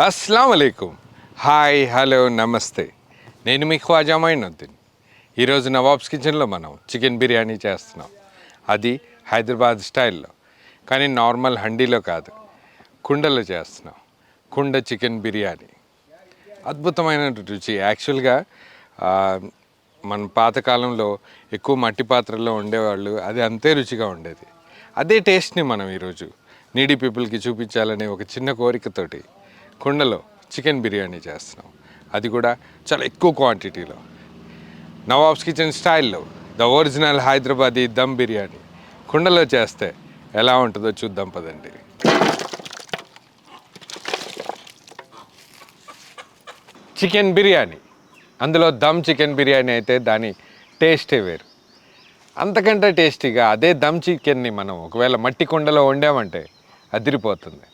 అస్సలం అయికం. Hi, hello, నమస్తే. నేను మీ ఖ్వాజా మొయినుద్దీన్. ఈరోజు నవాబ్స్ కిచెన్లో మనం చికెన్ బిర్యానీ చేస్తున్నాం. అది హైదరాబాద్ స్టైల్లో, కానీ నార్మల్ హండీలో కాదు, కుండలో చేస్తున్నాం. కుండ చికెన్ బిర్యానీ అద్భుతమైన రుచి. యాక్చువల్గా మన పాతకాలంలో ఎక్కువ మట్టి పాత్రల్లో ఉండేవాళ్ళు. అది అంతే రుచిగా ఉండేది. అదే టేస్ట్ని మనం ఈరోజు నీడీ పీపుల్కి చూపించాలనే ఒక చిన్న కోరికతోటి కుండలో చికెన్ బిర్యానీ చేస్తున్నాం. అది కూడా చాలా ఎక్కువ క్వాంటిటీలో, నవాబ్స్ కిచెన్ స్టైల్లో, ద ఒరిజినల్ హైదరాబాదీ దమ్ బిర్యానీ కుండలో చేస్తే ఎలా ఉంటుందో చూద్దాం పదండి. చికెన్ బిర్యానీ, అందులో దమ్ చికెన్ బిర్యానీ అయితే దాని టేస్టే వేరు. అంతకంటే టేస్టీగా అదే దమ్ చికెన్ని మనం ఒకవేళ మట్టి కుండలో వండామంటే అదిరిపోతుంది.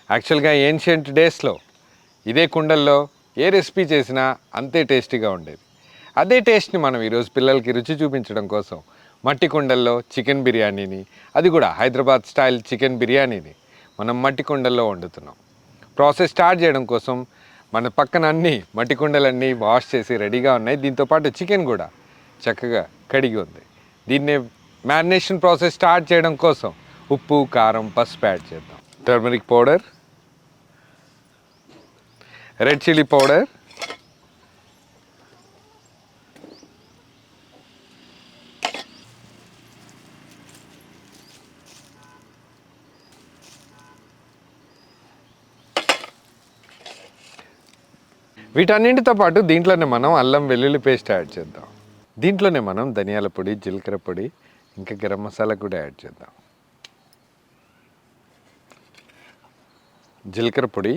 యాక్చువల్గా ఏన్షియంట్ డేస్లో ఇదే కుండల్లో ఏ రెసిపీ చేసినా అంతే టేస్టీగా ఉండేది. అదే టేస్ట్ని మనం ఈరోజు పిల్లలకి రుచి చూపించడం కోసం మట్టి కుండల్లో చికెన్ బిర్యానీని, అది కూడా హైదరాబాద్ స్టైల్ చికెన్ బిర్యానీని మనం మట్టి కుండల్లో వండుతున్నాం. ప్రాసెస్ స్టార్ట్ చేయడం కోసం మన పక్కన అన్నీ మట్టి కుండలన్నీ వాష్ చేసి రెడీగా ఉన్నాయి. దీంతోపాటు చికెన్ కూడా చక్కగా కడిగి ఉంది. దీన్నే మ్యారినేషన్ ప్రాసెస్ స్టార్ట్ చేయడం కోసం ఉప్పు, కారం, పసుపు యాడ్ చేద్దాం. Turmeric powder, red chilli powder, వీటన్నింటితో పాటు దీంట్లోనే మనం అల్లం వెల్లుల్లి పేస్ట్ యాడ్ చేద్దాం. దీంట్లోనే మనం ధనియాల పొడి, జీలకర్ర పొడి, ఇంకా గరం మసాలా కూడా యాడ్ చేద్దాం. జీలకర్ర పొడి,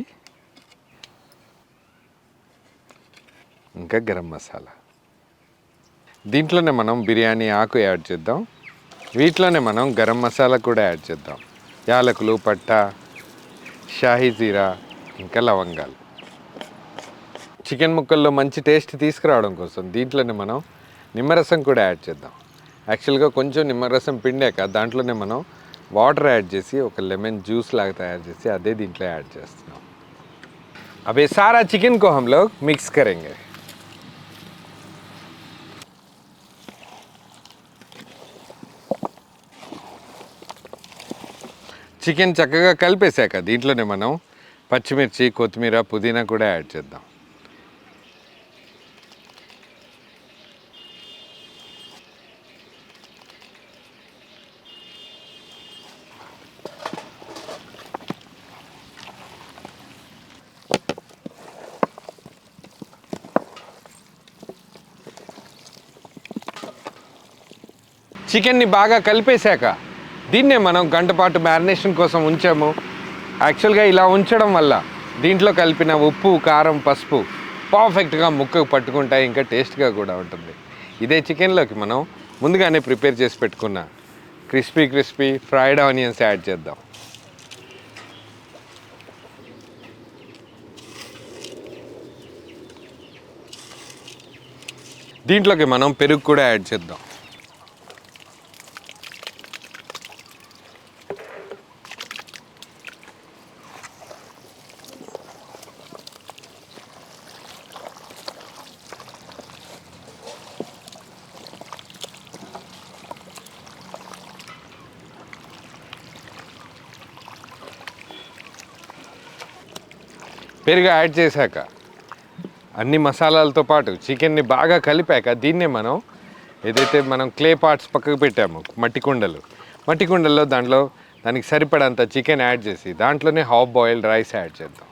ఇంకా గరం మసాలా. దీంట్లోనే మనం బిర్యానీ ఆకు యాడ్ చేద్దాం. వీటిలోనే మనం గరం మసాలా కూడా యాడ్ చేద్దాం. యాలకులు, పట్ట, షాహీ జీరా, ఇంకా లవంగాలు. చికెన్ ముక్కల్లో మంచి టేస్ట్ తీసుకురావడం కోసం దీంట్లోనే మనం నిమ్మరసం కూడా యాడ్ చేద్దాం. యాక్చువల్గా కొంచెం నిమ్మరసం పిండాక దాంట్లోనే మనం వాటర్ యాడ్ చేసి ఒక లెమన్ జ్యూస్ లాగా తయారు చేసి అదే దీంట్లో యాడ్ చేస్తున్నాం. अब ये सारा चिकन को हम लोग मिक्स करेंगे. చికెన్ చక్కగా కలిపేశాక దీంట్లోనే మనం పచ్చిమిర్చి, కొత్తిమీర, పుదీనా కూడా యాడ్ చేద్దాం. చికెన్ని బాగా కలిపేశాక దీన్నే మనం గంటపాటు మ్యారినేషన్ కోసం ఉంచాము. యాక్చువల్గా ఇలా ఉంచడం వల్ల దీంట్లో కలిపిన ఉప్పు, కారం, పసుపు పర్ఫెక్ట్గా ముక్కకు పట్టుకుంటాయి, ఇంకా టేస్ట్గా కూడా ఉంటుంది. ఇదే చికెన్లోకి మనం ముందుగానే ప్రిపేర్ చేసి పెట్టుకున్న క్రిస్పీ ఫ్రైడ్ ఆనియన్స్ యాడ్ చేద్దాం. దీంట్లోకి మనం పెరుగు కూడా యాడ్ చేద్దాం. పెరుగు యాడ్ చేశాక అన్ని మసాలాలతో పాటు చికెన్ని బాగా కలిపాక దీన్నే మనం ఏదైతే మనం క్లే పార్ట్స్ పక్కకు పెట్టామో మట్టి కుండల్లో దానికి సరిపడంత చికెన్ యాడ్ చేసి దాంట్లోనే హాఫ్ బాయిల్డ్ రైస్ యాడ్ చేద్దాం.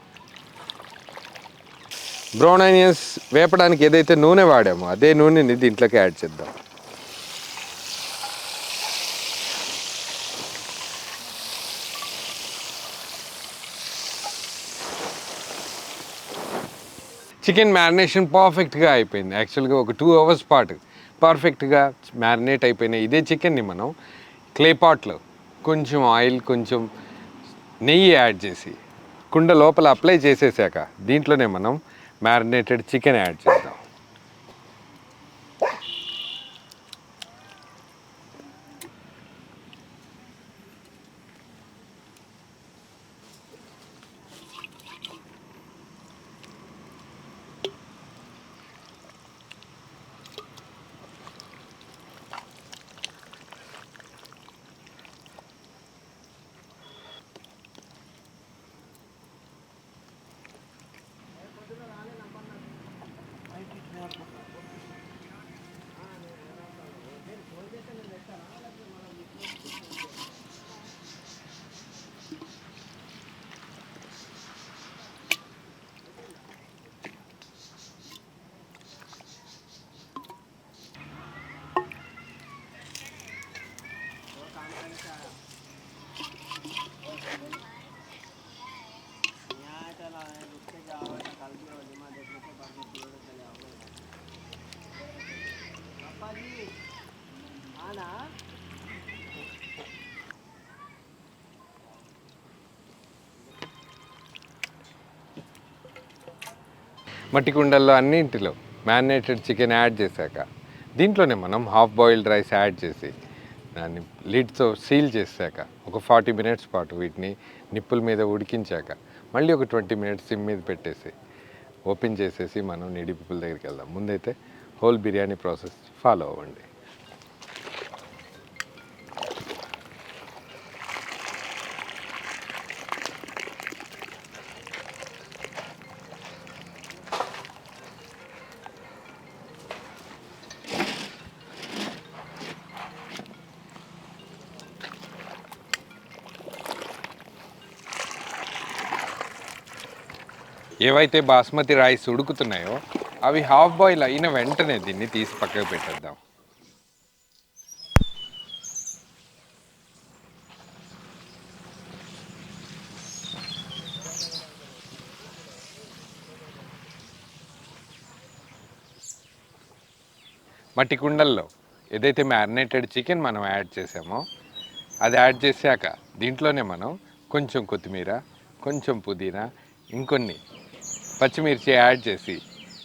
బ్రౌన్ ఆనియన్స్ వేపడానికి ఏదైతే నూనె వాడామో అదే నూనెని దీంట్లోకి యాడ్ చేద్దాం. చికెన్ మ్యారినేషన్ పర్ఫెక్ట్గా అయిపోయింది. యాక్చువల్గా ఒక 2 అవర్స్ పాటు పర్ఫెక్ట్గా మ్యారినేట్ అయిపోయిన ఇదే చికెన్ని మనం క్లే పాట్లో కొంచెం ఆయిల్, కొంచెం నెయ్యి యాడ్ చేసి కుండ లోపల అప్లై చేసేసాక దీంట్లోనే మనం మ్యారినేటెడ్ చికెన్ యాడ్ చేద్దాం. మట్టి కుండల్లో అన్నింటిలో మ్యారినేటెడ్ చికెన్ యాడ్ చేశాక దీంట్లోనే మనం హాఫ్ బాయిల్డ్ రైస్ యాడ్ చేసి దాన్ని లిడ్తో సీల్ చేశాక ఒక 40 మినిట్స్ పాటు వీటిని నిప్పుల మీద ఉడికించాక మళ్ళీ ఒక 20 మినిట్స్ సిమ్ మీద పెట్టేసి ఓపెన్ చేసేసి మనం నిడి పీపుల్ దగ్గరికి వెళ్దాం. ముందైతే హోల్ బిర్యానీ ప్రాసెస్ ఫాలో అవ్వండి. ఏవైతే బాస్మతి రైస్ ఉడుకుతున్నాయో అవి హాఫ్ బాయిల్ అయిన వెంటనే దీన్ని తీసి పక్కకు పెట్టేద్దాం. మట్టి కుండల్లో ఏదైతే మ్యారినేటెడ్ చికెన్ మనం యాడ్ చేసామో అది యాడ్ చేశాక దీంట్లోనే మనం కొంచెం కొత్తిమీర, కొంచెం పుదీనా, ఇంకొన్ని పచ్చిమిర్చి యాడ్ చేసి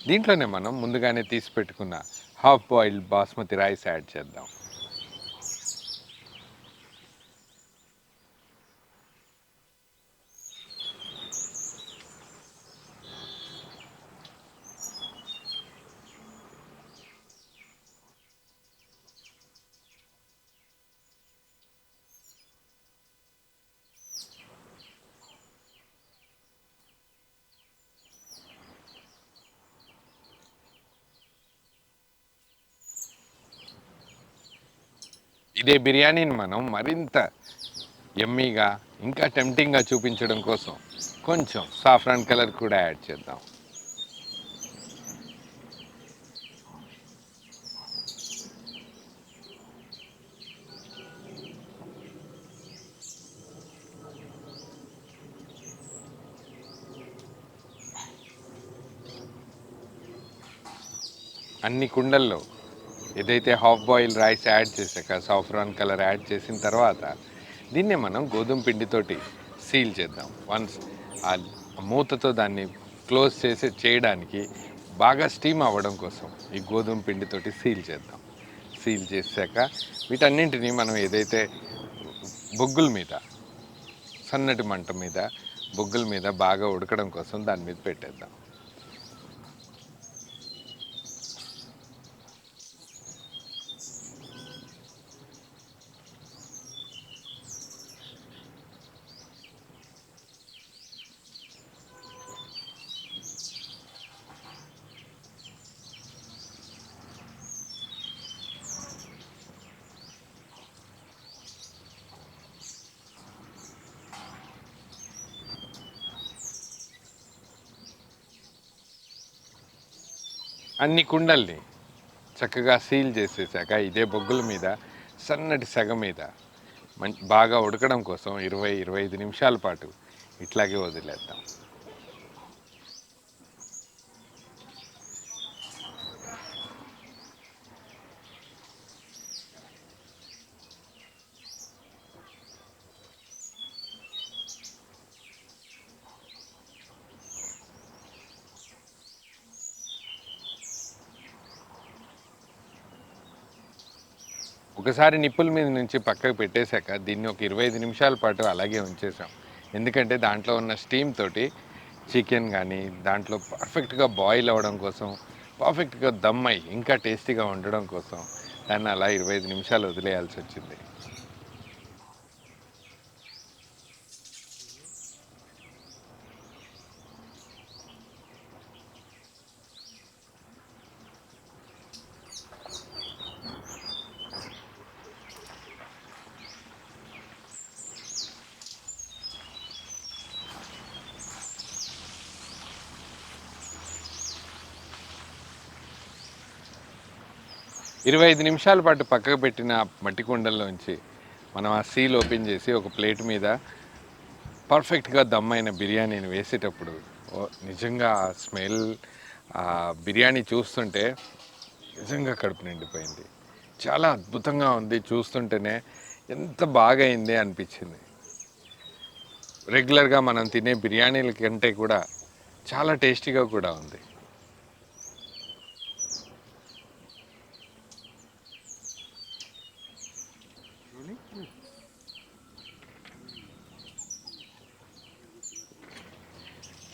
దీంట్లోనే మనం ముందుగానే తీసి పెట్టుకున్న half boiled basmati rice add చేద్దాం. ఇదే బిర్యానీని మనం మరింత యమ్మీగా ఇంకా టెంప్టింగ్గా చూపించడం కోసం కొంచెం సాఫ్రాన్ కలర్ కూడా యాడ్ చేద్దాం. అన్ని కుండల్లో ఏదైతే హాఫ్ బాయిల్ రైస్ యాడ్ చేశాక సాఫ్రాన్ కలర్ యాడ్ చేసిన తర్వాత దీన్నే మనం గోధుమ పిండితోటి సీల్ చేద్దాం. వన్స్ ఆ మూతతో దాన్ని క్లోజ్ చేయడానికి బాగా స్టీమ్ అవ్వడం కోసం ఈ గోధుమ పిండితోటి సీల్ చేద్దాం. సీల్ చేశాక వీటన్నింటినీ మనం ఏదైతే బొగ్గుల మీద సన్నటి మంట మీద బొగ్గుల మీద బాగా ఉడకడం కోసం దాని మీద పెట్టేద్దాం. అన్ని కుండల్ని చక్కగా సీల్ చేసేసాక ఇదే బొగ్గుల మీద సన్నటి సెగ మీద బాగా ఉడకడం కోసం 20-25 నిమిషాల పాటు ఇట్లాగే వదిలేద్దాం. ఒకసారి నిప్పుల మీద నుంచి పక్కకు పెట్టేశాక దీన్ని ఒక 25 నిమిషాల పాటు అలాగే ఉంచేసాం. ఎందుకంటే దాంట్లో ఉన్న స్టీమ్ తోటి చికెన్ కానీ దాంట్లో పర్ఫెక్ట్గా బాయిల్ అవ్వడం కోసం, పర్ఫెక్ట్గా దమ్ అయ్యి ఇంకా టేస్టీగా ఉండడం కోసం దాన్ని అలా 25 నిమిషాలు వదిలేయాల్సి వచ్చింది. 25 నిమిషాల పాటు పక్కకు పెట్టిన మట్టి కుండల్లోంచి మనం ఆ సీల్ ఓపెన్ చేసి ఒక ప్లేట్ మీద పర్ఫెక్ట్గా దమ్ అయిన బిర్యానీని వేసేటప్పుడు నిజంగా ఆ స్మెల్, ఆ బిర్యానీ చూస్తుంటే నిజంగా కడుపు నిండిపోయింది. చాలా అద్భుతంగా ఉంది. చూస్తుంటేనే ఎంత బాగా అయింది అనిపించింది. రెగ్యులర్గా మనం తినే బిర్యానీల కంటే కూడా చాలా టేస్టీగా కూడా ఉంది.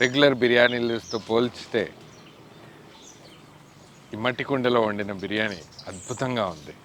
రెగ్యులర్ బిర్యానీలతో పోల్చితే ఈ మట్టి కుండలో వండిన బిర్యానీ అద్భుతంగా ఉంది.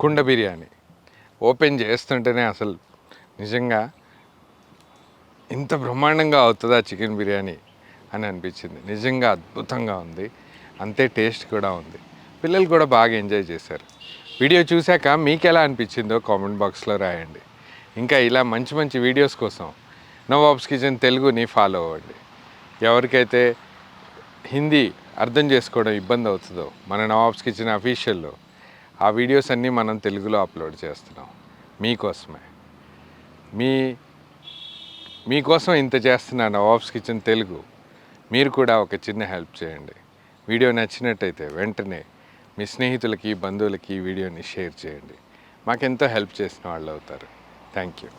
కుండ బిర్యానీ ఓపెన్ చేస్తుంటేనే అసలు నిజంగా ఇంత బ్రహ్మాండంగా అవుతుందా చికెన్ బిర్యానీ అని అనిపించింది. నిజంగా అద్భుతంగా ఉంది, అంతే టేస్ట్ కూడా ఉంది. పిల్లలు కూడా బాగా ఎంజాయ్ చేశారు. వీడియో చూశాక మీకు ఎలా అనిపించిందో కామెంట్ బాక్స్లో రాయండి. ఇంకా ఇలా మంచి మంచి వీడియోస్ కోసం నవాబ్స్ కిచెన్ తెలుగుని ఫాలో అవ్వండి. ఎవరికైతే హిందీ అర్థం చేసుకోవడం ఇబ్బంది అవుతుందో మన నవాబ్స్ కిచెన్ అఫీషియల్లో ఆ వీడియోస్ అన్నీ మనం తెలుగులో అప్లోడ్ చేస్తున్నాం మీకోసమే. మీకోసం ఇంత చేస్తున్న నవాబ్స్ కిచెన్ తెలుగు. మీరు కూడా ఒక చిన్న హెల్ప్ చేయండి. వీడియో నచ్చినట్టయితే వెంటనే మీ స్నేహితులకి బంధువులకి ఈ వీడియోని షేర్ చేయండి. మాకెంతో హెల్ప్ చేసిన వాళ్ళు అవుతారు. Thank you.